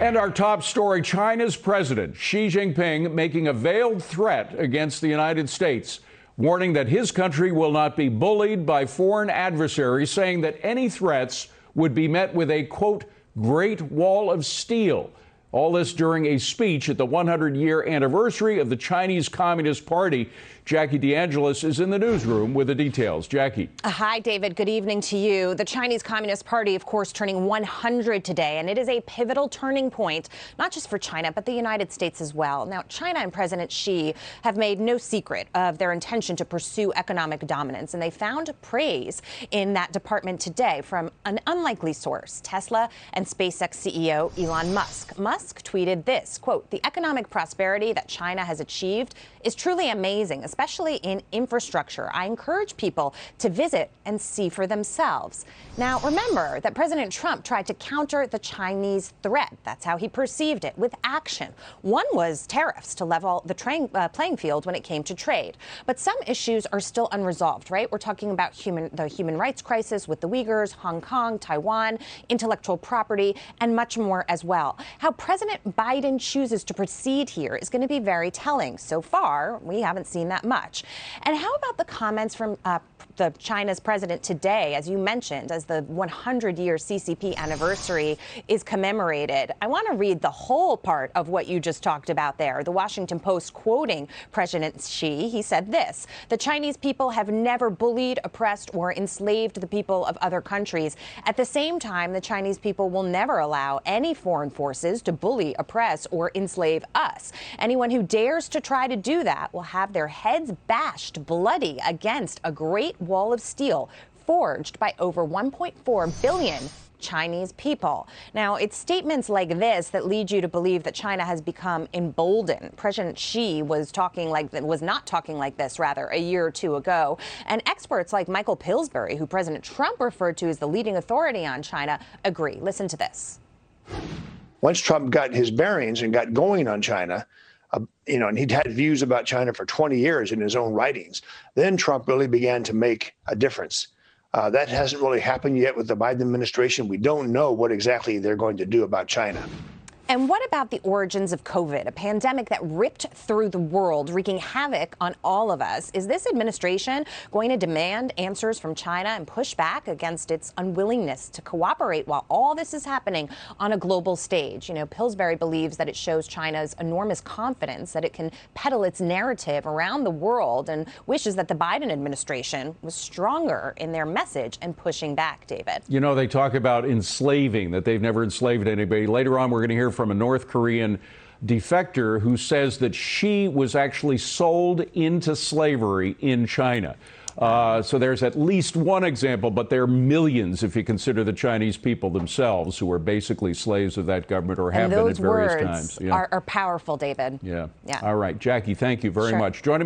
And our top story, China's President Xi Jinping making a veiled threat against the United States, warning that his country will not be bullied by foreign adversaries, saying that any threats would be met with a, quote, Great Wall of Steel. All this during a speech at the 100-year anniversary of the Chinese Communist Party. Jackie Deangelis is in the newsroom with the details. Jackie. Hi, David. Good evening to you. The Chinese Communist Party, of course, turning 100 today, and it is a pivotal turning point, not just for China, but the United States as well. Now, China and President Xi have made no secret of their intention to pursue economic dominance, and they found praise in that department today from an unlikely source, Tesla and SpaceX CEO Elon Musk. Musk tweeted this, quote, "The economic prosperity that China has achieved is truly amazing, especially in infrastructure. I encourage people to visit and see for themselves." Now, remember that President Trump tried to counter the Chinese threat. That's how he perceived it, with action. One was tariffs to level the playing field when it came to trade. But some issues are still unresolved, right? We're talking about the human rights crisis with the Uyghurs, Hong Kong, Taiwan, intellectual property, and much more as well. How President Biden chooses to proceed here is going to be very telling. So far, we haven't seen that much. And how about the comments from the China's president today, as you mentioned, as the 100-year CCP anniversary is commemorated? I want to read the whole part of what you just talked about there. The Washington Post quoting President Xi, he said this: "The Chinese people have never bullied, oppressed, or enslaved the people of other countries. At the same time, the Chinese people will never allow any foreign forces to bully, oppress, or enslave us. Anyone who dares to try to do that will have their heads bashed bloody against a great wall of steel forged by over 1.4 billion Chinese people." Now, it's statements like this that lead you to believe that China has become emboldened. President Xi was not talking like this, a year or two ago. And experts like Michael Pillsbury, who President Trump referred to as the leading authority on China, agree. Listen to this. Once Trump got his bearings and got going on China, and he'd had views about China for 20 years in his own writings, then Trump really began to make a difference. That hasn't really happened yet with the Biden administration. We don't know what exactly they're going to do about China. And what about the origins of COVID, a pandemic that ripped through the world, wreaking havoc on all of us? Is this administration going to demand answers from China and push back against its unwillingness to cooperate while all this is happening on a global stage? You know, Pillsbury believes that it shows China's enormous confidence that it can peddle its narrative around the world, and wishes that the Biden administration was stronger in their message and pushing back, David. You know, they talk about enslaving, that they've never enslaved anybody. Later on, we're going to hear from a North Korean defector who says that she was actually sold into slavery in China. So there's at least one example, but there are millions if you consider the Chinese people themselves who are basically slaves of that government or have been at various times. Those words are powerful, David. Yeah. All right. Jackie, thank you very much. Joining me